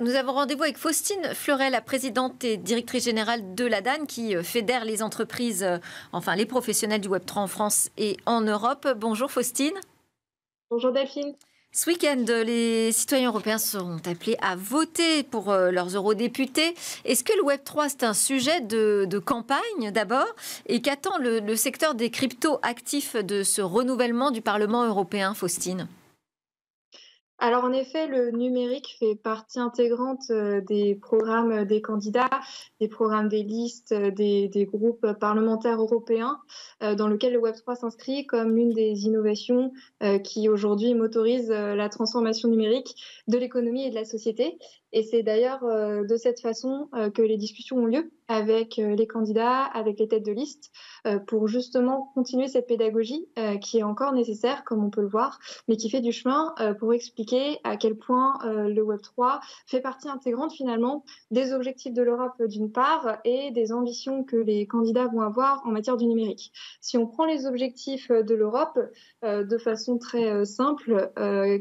Nous avons rendez-vous avec Faustine Fleurel, la présidente et directrice générale de l'ADAN, qui fédère les entreprises, enfin les professionnels du Web3 en France et en Europe. Bonjour Faustine. Bonjour Delphine. Ce week-end, les citoyens européens seront appelés à voter pour leurs eurodéputés. Est-ce que le Web3, c'est un sujet de campagne d'abord? Et qu'attend le secteur des crypto-actifs de ce renouvellement du Parlement européen, Faustine? Alors en effet, le numérique fait partie intégrante des programmes des candidats, des programmes des listes, des groupes parlementaires européens, dans lequel le Web3 s'inscrit comme l'une des innovations qui aujourd'hui motorise la transformation numérique de l'économie et de la société. Et c'est d'ailleurs de cette façon que les discussions ont lieu avec les candidats, avec les têtes de liste, pour justement continuer cette pédagogie qui est encore nécessaire, comme on peut le voir, mais qui fait du chemin pour expliquer à quel point le Web3 fait partie intégrante finalement des objectifs de l'Europe d'une part et des ambitions que les candidats vont avoir en matière du numérique. Si on prend les objectifs de l'Europe de façon très simple,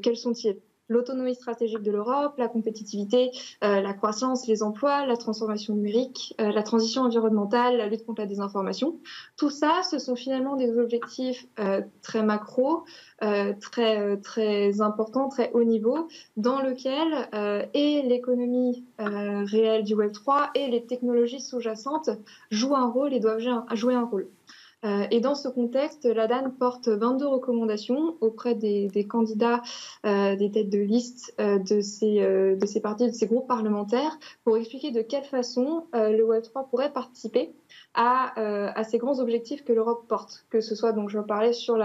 quels sont-ils? L'autonomie stratégique de l'Europe, la compétitivité, la croissance, les emplois, la transformation numérique, la transition environnementale, la lutte contre la désinformation. Tout ça, ce sont finalement des objectifs très macro, très importants, très haut niveau, dans lequel et l'économie réelle du Web3 et les technologies sous-jacentes jouent un rôle et doivent jouer un rôle. Et dans ce contexte, l'ADAN porte 22 recommandations auprès des candidats, des têtes de liste de ces partis, de ces groupes parlementaires, pour expliquer de quelle façon le Web3 pourrait participer à ces grands objectifs que l'Europe porte. Que ce soit, donc je parlais sur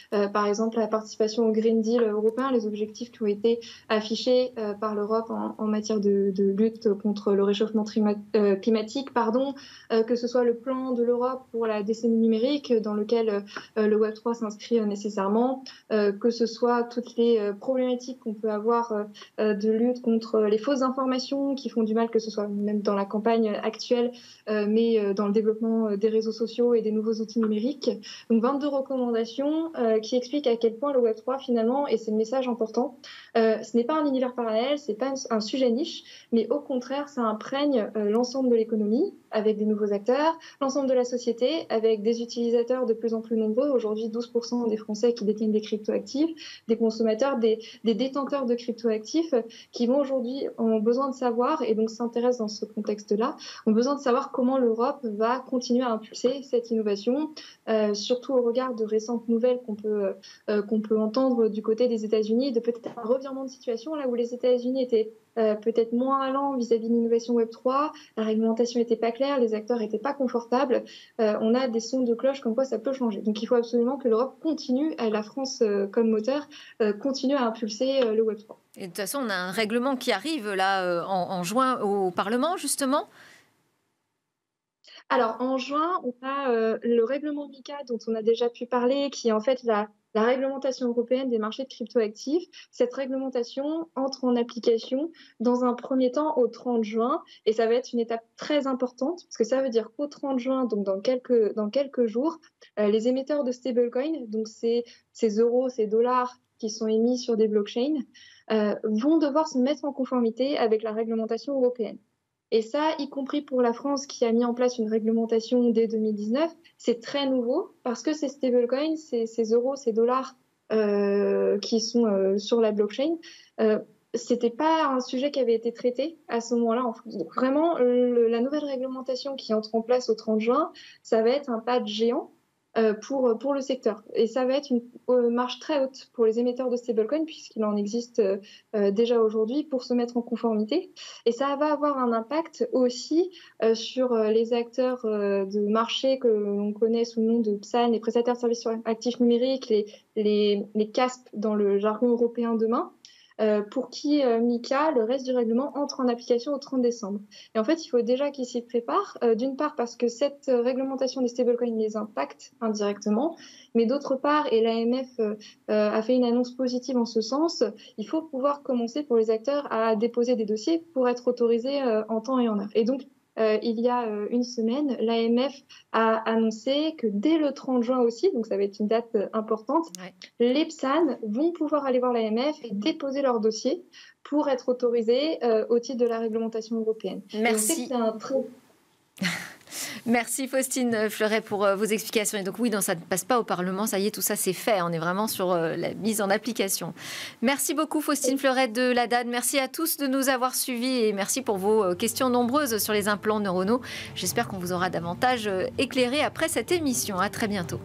par exemple, la participation au Green Deal européen, les objectifs qui ont été affichés par l'Europe en matière de lutte contre le réchauffement climatique, que ce soit le plan de l'Europe pour la décennie numérique dans lequel le Web3 s'inscrit nécessairement, que ce soit toutes les problématiques qu'on peut avoir de lutte contre les fausses informations qui font du mal, que ce soit même dans la campagne actuelle, mais dans le développement des réseaux sociaux et des nouveaux outils numériques. Donc 22 recommandations qui expliquent à quel point le Web3 finalement, et c'est le message important, ce n'est pas un univers parallèle, c'est pas un sujet niche, mais au contraire, ça imprègne l'ensemble de l'économie avec des nouveaux acteurs, l'ensemble de la société avec des utilisateurs de plus en plus nombreux. Aujourd'hui, 12% des Français qui détiennent des cryptoactifs, des consommateurs, des détenteurs de cryptoactifs qui vont aujourd'hui ont besoin de savoir, et donc s'intéressent dans ce contexte-là, ont besoin de savoir comment l'Europe va continuer à impulser cette innovation, surtout au regard de récentes nouvelles qu'on peut entendre du côté des États-Unis, de peut-être un revirement de situation là où les États-Unis étaient peut-être moins allants vis-à-vis de l'innovation Web3, la réglementation n'était pas claire, les acteurs n'étaient pas confortables. On a des sons de cloche comme quoi ça peut changer. Donc il faut absolument que l'Europe continue, la France comme moteur, continue à impulser le Web3. Et de toute façon, on a un règlement qui arrive là en juin au Parlement, justement. Alors, en juin, on a le règlement MiCA dont on a déjà pu parler, qui est en fait la réglementation européenne des marchés de cryptoactifs. Cette réglementation entre en application dans un premier temps au 30 juin, et ça va être une étape très importante, parce que ça veut dire qu'au 30 juin, donc dans quelques jours, les émetteurs de stablecoins, donc ces euros, ces dollars qui sont émis sur des blockchains, vont devoir se mettre en conformité avec la réglementation européenne. Et ça, y compris pour la France qui a mis en place une réglementation dès 2019, c'est très nouveau parce que ces stablecoins, ces euros, ces dollars qui sont sur la blockchain, c'était pas un sujet qui avait été traité à ce moment-là en France. Donc vraiment, la nouvelle réglementation qui entre en place au 30 juin, ça va être un pas de géant pour le secteur. Et ça va être une marge très haute pour les émetteurs de stablecoins, puisqu'il en existe déjà aujourd'hui, pour se mettre en conformité. Et ça va avoir un impact aussi sur les acteurs de marché que l'on connaît sous le nom de PSAN, les prestataires de services actifs numériques, les CASP dans le jargon européen demain, pour qui MiCA, le reste du règlement, entre en application au 30 décembre. Et en fait, il faut déjà qu'ils s'y préparent, d'une part parce que cette réglementation des stablecoins les impacte indirectement, mais d'autre part, et l'AMF a fait une annonce positive en ce sens, il faut pouvoir commencer pour les acteurs à déposer des dossiers pour être autorisés en temps et en heure. Et donc, il y a une semaine, l'AMF a annoncé que dès le 30 juin aussi, donc ça va être une date importante, les PSAN vont pouvoir aller voir l'AMF et déposer leur dossier pour être autorisés au titre de la réglementation européenne. Merci. Merci Faustine Fleuret pour vos explications. Et donc oui, ça ne passe pas au Parlement, ça y est, tout ça c'est fait. On est vraiment sur la mise en application. Merci beaucoup Faustine Fleuret de l'ADAD. Merci à tous de nous avoir suivis et merci pour vos questions nombreuses sur les implants neuronaux. J'espère qu'on vous aura davantage éclairé après cette émission. À très bientôt.